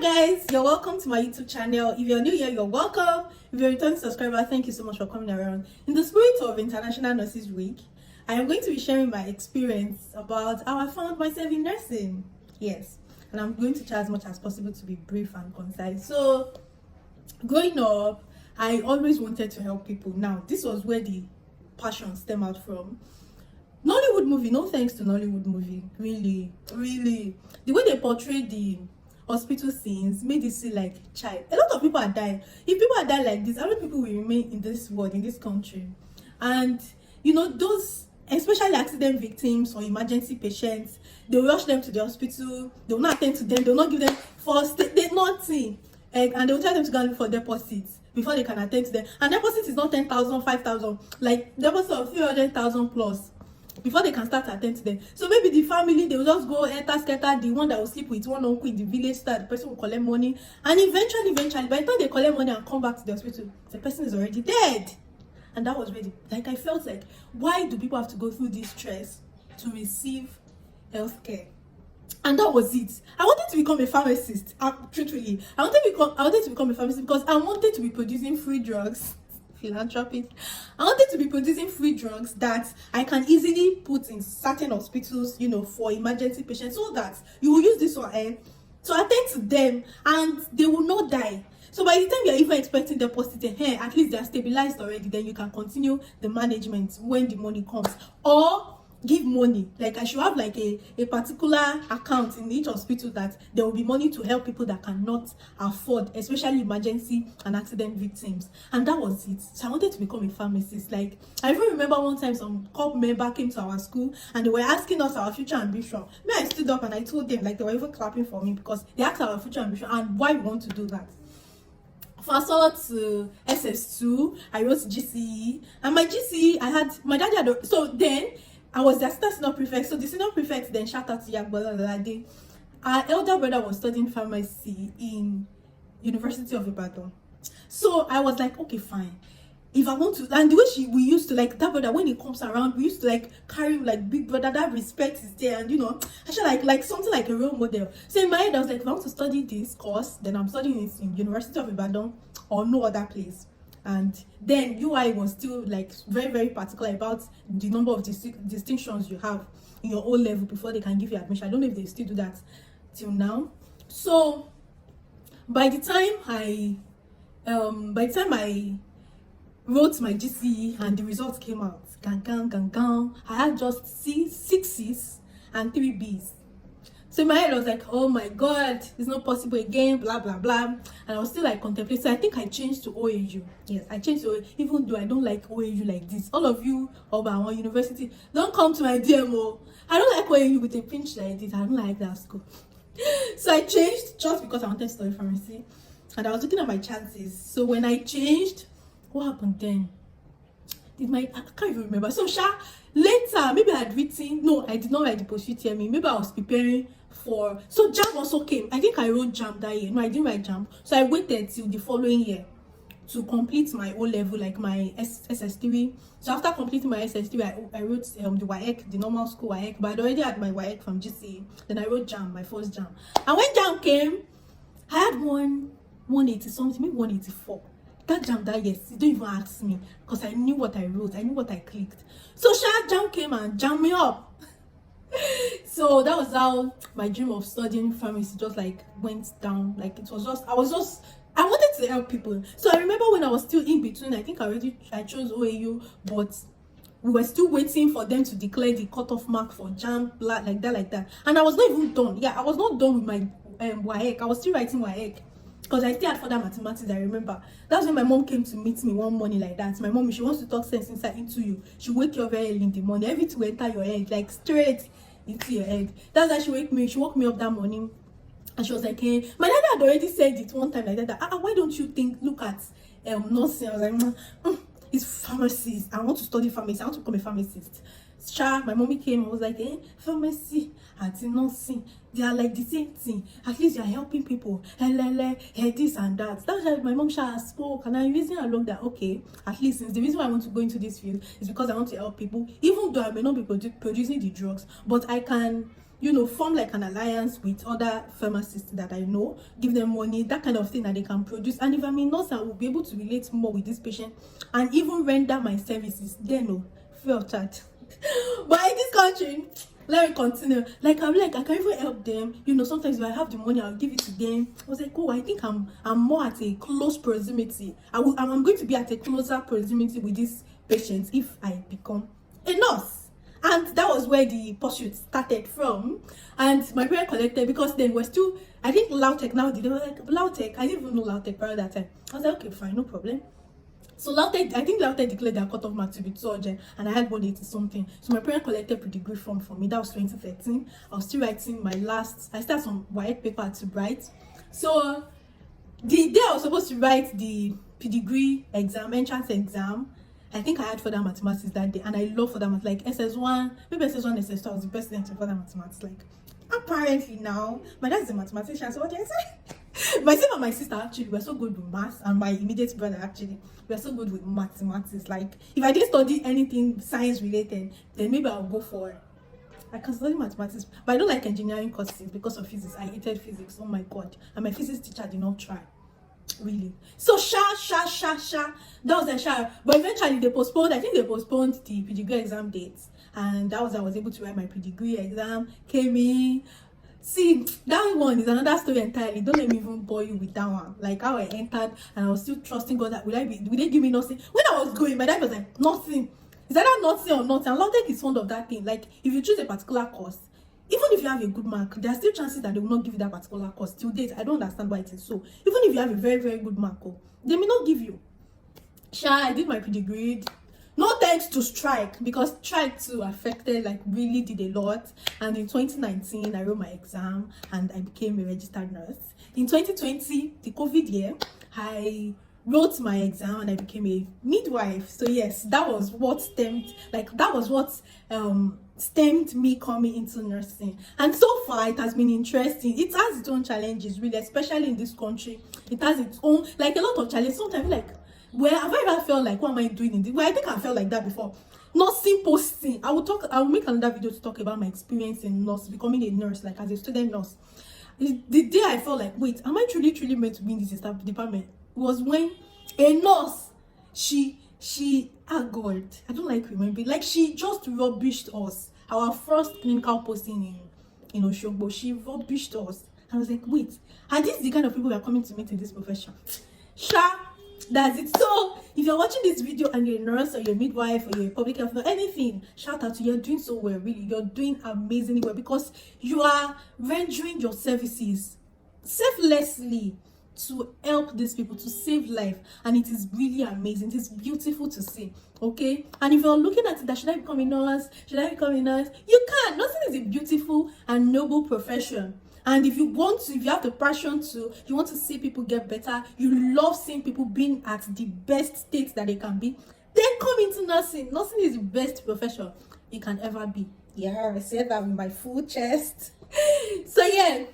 Guys, you're welcome to my YouTube channel. If you're new here, you're welcome. If you're a returning subscriber, thank you so much for coming around. In the spirit of International Nurses Week, I am going to be sharing my experience about how I found myself in nursing. Yes, and I'm going to try as much as possible to be brief and concise. So growing up, I always wanted to help people. Now this was where the passion stemmed out from. Nollywood movie, no thanks to Nollywood movie, really the way they portrayed the hospital scenes made it seem like child. A lot of people are dying. If people are dying like this, how many people will remain in this world, in this country? And you know, those especially accident victims or emergency patients, they will rush them to the hospital, they will not attend to them, they will not give them first they nothing, and they will tell them to go and look for deposits before they can attend to them. And deposit is not 10,000, 5,000, like deposit of 300,000 plus before they can start to attend to them. So maybe the family, they will just go enter scatter, the one that will sleep with one uncle in the village, start the person will collect money, and eventually by the time they collect money and come back to the hospital, the person is already dead. And that was really, like, I felt like, why do people have to go through this stress to receive healthcare? And that was it. I wanted to become a pharmacist. Truthfully, I wanted to become a pharmacist because I wanted to be producing free drugs. Philanthropist. I wanted to be producing free drugs that I can easily put in certain hospitals, you know, for emergency patients, so that you will use this one to attend to them and they will not die. So by the time you're even expecting deposit here, at least they're stabilized already, then you can continue the management when the money comes. Or give money, like I should have like a particular account in each hospital that there will be money to help people that cannot afford, especially emergency and accident victims. And that was it. So I wanted to become a pharmacist. Like, I even remember one time some corp member came to our school and they were asking us our future ambition. Me, I stood up and I told them, like, they were even clapping for me because they asked our future ambition and why we want to do that. Fast forward to SS2, I wrote GCE, and my GCE, my dad had, so then I was the assistant senior prefect. So the senior prefect then shout out to Yagbola that day. Our elder brother was studying pharmacy in University of Ibadan. So I was like, okay, fine. If I want to, and the way we used to, like, that brother, when he comes around, we used to like carry him like big brother. That respect is there, and you know, actually like something like a role model. So in my head, I was like, if I want to study this course, then I'm studying it in University of Ibadan or no other place. And then UI was still like very particular about the number of distinctions you have in your O level before they can give you admission. I don't know if they still do that till now. So by the time I wrote my GCE and the results came out, I had just 6 C's and 3 B's. So in my head I was like, oh my god, it's not possible again, blah blah blah. And I was still like contemplating. So I think I changed to OAU. Yes, I changed to OAU, even though I don't like OAU like this. All of you of our university, don't come to my DMO. I don't like OAU with a pinch like this. I don't like that school. So I changed just because I wanted to study pharmacy, and I was looking at my chances. So when I changed, what happened then? I can't even remember. So later, maybe I had written, no, I did not write the post-UTME. Maybe I was preparing for, so JAMB also came. I think I wrote JAMB that year. No, I didn't write JAMB. So I waited till the following year to complete my O level, like my SS3. So after completing my SS3, I wrote the WAEC, the normal school WAEC, but I already had my WAEC from GCE. Then I wrote JAMB, my first JAMB. And when JAMB came, I had 180 something, maybe 184. That JAMB that yes, don't even ask me, because I knew what I wrote, I knew what I clicked. So JAMB came and jammed me up. So that was how my dream of studying pharmacy just like went down. Like, it was just, I wanted to help people. So I remember when I was still in between, I think I chose OAU, but we were still waiting for them to declare the cutoff mark for JAMB, like that. And I was not even done. Yeah, I was not done with my WAEC. I was still writing WAEC. Because I still had further mathematics, I remember. That's when my mom came to meet me one morning like that. My mom, she wants to talk sense inside into you. She wake you up very early in the morning. Everything will enter your head, like straight into your head. That's why she woke me up that morning. And she was like, hey, my dad had already said it one time like that. Why don't you look at nursing? I was like, it's pharmacy. I want to study pharmacy. I want to become a pharmacist. My mommy came and was like, pharmacy and nursing, they are like the same thing. At least you're helping people. This and that. That's why my mom spoke, and I reasoned along that, okay, at least since the reason why I want to go into this field is because I want to help people, even though I may not be producing the drugs, but I can, form like an alliance with other pharmacists that I know, give them money, that kind of thing that they can produce. And if I'm a nurse, I will be able to relate more with this patient and even render my services. Then, no, free of charge. But in this country, let me continue. Like, I'm like, I can even help them. Sometimes if I have the money, I'll give it to them. I was like, oh, I think I'm more at a close proximity. I'm going to be at a closer proximity with these patients if I become a nurse. And that was where the pursuit started from. And my parents collected, because then we're still, I think Lautech now, they were like, Lautech, I didn't even know Lautech prior that time. I was like, okay, fine, no problem. So Lautech, I think Lautech declared their cutoff mark to be 200, and I had 180 something. So my parents collected pre-degree form for me. That was 2013. I was still writing I started some white paper to write. So the day I was supposed to write the pre-degree exam, entrance exam, I think I had further mathematics that day, and I love further maths, like SS1, maybe SS1, SS2, I was the best student in further mathematics. Like, apparently now, my dad is a mathematician, so what do I say? Myself and my sister actually were so good with maths, and my immediate brother actually were so good with mathematics. Like, if I didn't study anything science related, then maybe I'll go for I can study mathematics, but I don't like engineering courses because of physics. I hated physics, oh my god, and my physics teacher did not try. Really. So that was the sha. But eventually they postponed. I think they postponed the pre-degree exam dates, and that was I was able to write my pre-degree exam. Came in. See, that one is another story entirely. Don't let me even bore you with that one. Like how I entered, and I was still trusting God that will they give me nothing? When I was going, my dad was like, nothing. Is that nothing or nothing? And Lautech is fond of that thing. Like, if you choose a particular course, even if you have a good mark, there are still chances that they will not give you that particular course. Till date, I don't understand why it is so. Even if you have a very, very good mark, they may not give you. I did my pre-degree. No thanks to strike, because strike too affected, like really did a lot. And in 2019, I wrote my exam and I became a registered nurse. In 2020, the COVID year, I wrote my exam and I became a midwife. So yes, that was what stemmed me coming into nursing. And so far it has been interesting. It has its own challenges, really, especially in this country. It has its own, like, a lot of challenges. Sometimes like, where have I ever felt like, what am I doing in this? Well, I think I felt like that before. Nursing posting, I will make another video to talk about my experience in becoming a nurse, like as a student nurse. The day I felt like, wait, am I truly meant to be in this department, was when a nurse, God, I don't like remembering, like, she just rubbished us. Our first clinical posting in Oshogbo, she rubbished us. I was like, wait, are these the kind of people who are coming to meet in this profession? That's it. So if you're watching this video and you're a nurse or you're a midwife or you're a public health or anything, shout out to you. You're doing so well, really. You're doing amazingly well, because you are rendering your services selflessly to help these people, to save life, and it is really amazing. It is beautiful to see. Okay, and if you're looking at it, that should I become a nurse, you can. Nursing is a beautiful and noble profession. And if you have the passion you want to see people get better, you love seeing people being at the best state that they can be, then come into nursing. Nursing is the best profession you can ever be. Yeah, I said that with my full chest. So yeah,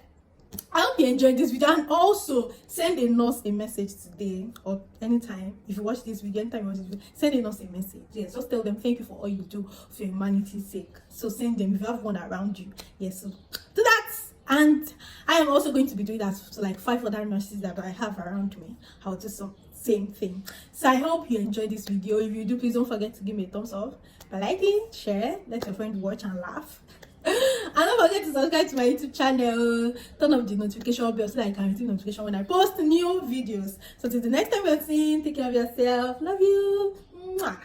I hope you enjoyed this video, and also send a nurse a message today or anytime. If you watch this video, anytime you watch this video, send a nurse a message. Yes, just tell them thank you for all you do for humanity's sake. So send them if you have one around you. Yes, so do that. And I am also going to be doing that to like 5 other nurses that I have around me. I'll do some same thing. So I hope you enjoyed this video. If you do, please don't forget to give me a thumbs up by liking, share, let your friends watch and laugh. And don't forget to subscribe to my YouTube channel. Turn on the notification bell so that I can receive notification when I post new videos. So till the next time we're seeing, take care of yourself. Love you. Mwah.